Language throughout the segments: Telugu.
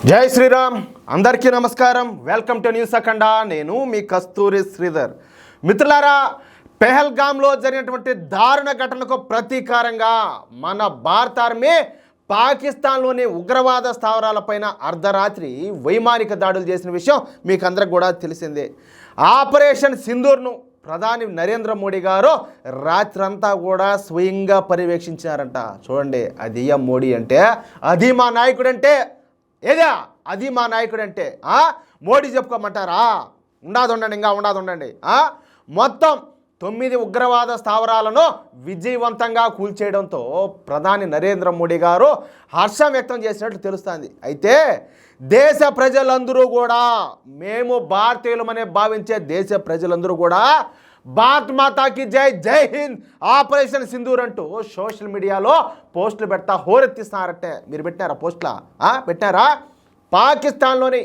జై శ్రీరామ్ అందరికీ నమస్కారం. వెల్కమ్ టు న్యూస్ అఖండ. నేను మీ కస్తూరి శ్రీధర్. మిత్రులారా, పెహల్గామ్లో జరిగినటువంటి దారుణ ఘటనకు ప్రతీకారంగా మన భారత ఆర్మీ పాకిస్తాన్లోని ఉగ్రవాద స్థావరాలపైన అర్ధరాత్రి వైమానిక దాడులు చేసిన విషయం మీకు అందరికి కూడా తెలిసిందే. ఆపరేషన్ సింధూర్ను ప్రధాని నరేంద్ర మోడీ గారు రాత్రంతా కూడా స్వయంగా పర్యవేక్షించారంట. చూడండి, అది మోడీ అంటే, అది మా నాయకుడు అంటే, ఏదా అది మా నాయకుడు అంటే మోడీ చెప్పుకోమంటారా? ఉండండి. మొత్తం 9 ఉగ్రవాద స్థావరాలను విజయవంతంగా కూల్చేయడంతో ప్రధాని నరేంద్ర మోడీ గారు హర్షం వ్యక్తం చేసినట్లు తెలుస్తుంది. అయితే దేశ ప్రజలందరూ కూడా, మేము భారతీయులమనే భావించే దేశ ప్రజలందరూ కూడా భారత్ మాతాకి జై, జై హింద్, ఆపరేషన్ సింధూర్ అంటూ సోషల్ మీడియాలో పోస్టులు పెడతా హోరెత్తిస్తున్నారంటే. మీరు పెట్టారా పోస్టులా? పెట్టారా? పాకిస్తాన్లోని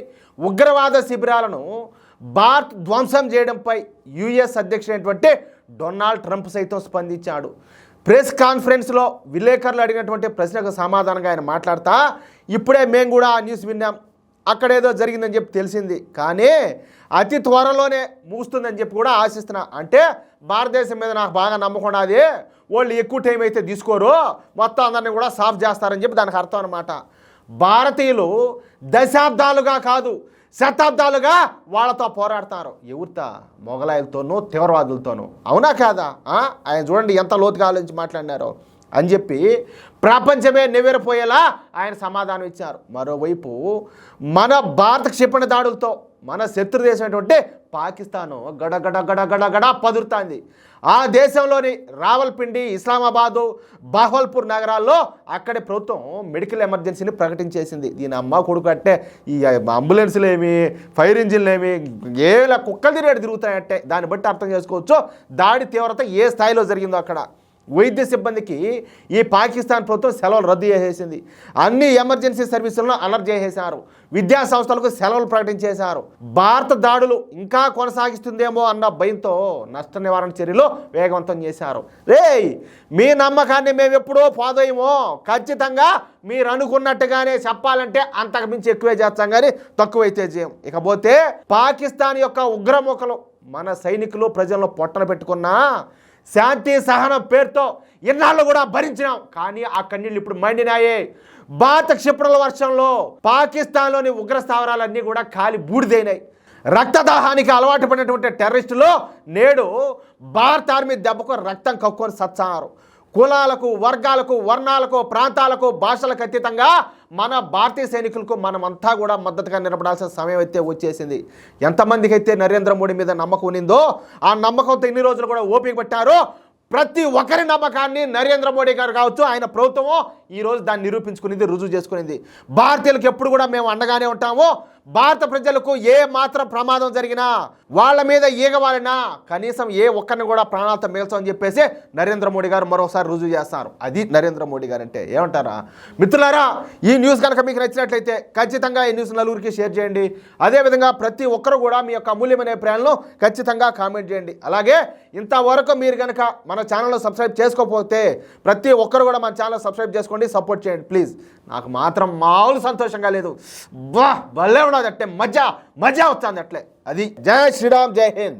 ఉగ్రవాద శిబిరాలను భారత్ ధ్వంసం చేయడంపై యుఎస్ అధ్యక్షుడైనటువంటి డొనాల్డ్ ట్రంప్ సైతం స్పందించాడు. ప్రెస్ కాన్ఫరెన్స్లో విలేకరులు అడిగినటువంటి ప్రశ్నకు సమాధానంగా ఆయన మాట్లాడుతా, ఇప్పుడే మేము కూడా ఆ న్యూస్ విన్నాం, అక్కడేదో జరిగిందని చెప్పి తెలిసింది, కానీ అతి త్వరలోనే ముగుస్తుందని చెప్పి కూడా ఆశిస్తున్నా. అంటే భారతదేశం మీద నాకు బాగా నమ్మకం ఉన్నది, వాళ్ళు ఎక్కువ టైం అయితే తీసుకోరు, మొత్తం అందరినీ కూడా సాఫ్ చేస్తారని చెప్పి దానికి అర్థం అన్నమాట. భారతీయులు దశాబ్దాలుగా కాదు, శతాబ్దాలుగా వాళ్ళతో పోరాడతారు. ఎవరితో? మొఘలాయులతోనూ తీవ్రవాదులతోనూ. అవునా కాదా? ఆయన చూడండి ఎంత లోతుగా ఆలోచించి మాట్లాడినారో అని చెప్పి ప్రపంచమే నివ్వెరపోయేలా ఆయన సమాధానం ఇచ్చారు. మరోవైపు మన భారత క్షిపణి దాడులతో మన శత్రు దేశమైనటువంటి పాకిస్తాను గడగడ పదురుతుంది. ఆ దేశంలోని రావల్పిండి, ఇస్లామాబాదు, బహవల్పూర్ నగరాల్లో అక్కడి ప్రభుత్వం మెడికల్ ఎమర్జెన్సీని ప్రకటించేసింది. దీని అమ్మ కొడుకు అంటే ఈ అంబులెన్స్లు ఏమి, ఫైర్ ఇంజిన్లు ఏమి, ఏలా కుక్కలు తిరుగుతాయంటే దాన్ని బట్టి అర్థం చేసుకోవచ్చు దాడి తీవ్రత ఏ స్థాయిలో జరిగిందో. అక్కడ వైద్య సిబ్బందికి ఈ పాకిస్తాన్ ప్రభుత్వం సెలవులు రద్దు చేసేసింది. అన్ని ఎమర్జెన్సీ సర్వీసులను అలర్ట్ చేసేశారు. విద్యా సంస్థలకు సెలవులు ప్రకటించేశారు. భారత దాడులు ఇంకా కొనసాగిస్తుందేమో అన్న భయంతో నష్ట నివారణ చర్యలు వేగవంతం చేశారు. మీ నమ్మకాన్ని మేము ఎప్పుడూ పోదోయమో, ఖచ్చితంగా మీరు అనుకున్నట్టుగానే చెప్పాలంటే అంతకు మించి ఎక్కువే చేస్తాం, కానీ తక్కువైతే చేయం. ఇకపోతే పాకిస్తాన్ యొక్క ఉగ్రముఖలు మన సైనికులు ప్రజలను పొట్టన పెట్టుకున్నా శాంతి సహనం పేరుతో ఇన్నాళ్ళు కూడా భరించినాం, కానీ ఆ కన్నీళ్ళు ఇప్పుడు మండినాయే. భారత క్షిపణుల వర్షంలో పాకిస్తాన్లోని ఉగ్ర స్థావరాలన్నీ కూడా కాలి బూడిదైనాయి. రక్తదాహానికి అలవాటు పడినటువంటి టెర్రరిస్టులు నేడు భారత ఆర్మీ దెబ్బకు రక్తం కక్కుని సచ్చారు. కులాలకు, వర్గాలకు, వర్ణాలకు, ప్రాంతాలకు, భాషలకు అతీతంగా మన భారతీయ సైనికులకు మనమంతా కూడా మద్దతుగా నిలబడాల్సిన సమయం అయితే వచ్చేసింది. ఎంతమందికి అయితే నరేంద్ర మోడీ మీద నమ్మకం ఉన్నిందో ఆ నమ్మకంతో ఇన్ని రోజులు కూడా ఓపిక పట్టారో, ప్రతి ఒక్కరి నమ్మకాన్ని నరేంద్ర మోడీ గారు కావచ్చు, ఆయన ప్రభుత్వము ఈరోజు దాన్ని నిరూపించుకునేది, రుజువు చేసుకునేది. భారతీయులకు ఎప్పుడు కూడా మేము అండగానే ఉంటాము. భారత ప్రజలకు ఏ మాత్రం ప్రమాదం జరిగినా, వాళ్ళ మీద ఈగవాలినా కనీసం ఏ ఒక్కరిని కూడా ప్రాణాలతో మిగల్చమని చెప్పేసి నరేంద్ర మోడీ గారు మరోసారి రుజువు చేస్తారు. అది నరేంద్ర మోడీ గారు అంటే. ఏమంటారా మిత్రులారా? ఈ న్యూస్ కనుక మీకు నచ్చినట్లయితే ఖచ్చితంగా ఈ న్యూస్ నలుగురికి షేర్ చేయండి. అదేవిధంగా ప్రతి ఒక్కరు కూడా మీ యొక్క అమూల్యమైన అభిప్రాయాలను ఖచ్చితంగా కామెంట్ చేయండి. అలాగే ఇంతవరకు మీరు కనుక మన ఛానల్లో సబ్స్క్రైబ్ చేసుకోకపోతే ప్రతి ఒక్కరు కూడా మన ఛానల్ సబ్స్క్రైబ్ చేసుకోండి, సపోర్ట్ చేయండి ప్లీజ్. నాకు మాత్రం మామూలు సంతోషంగా లేదు, భలే ఉన్నది, అట్టే మజా వస్తుంది అట్లే. అది. జై శ్రీరామ్, జై హింద్.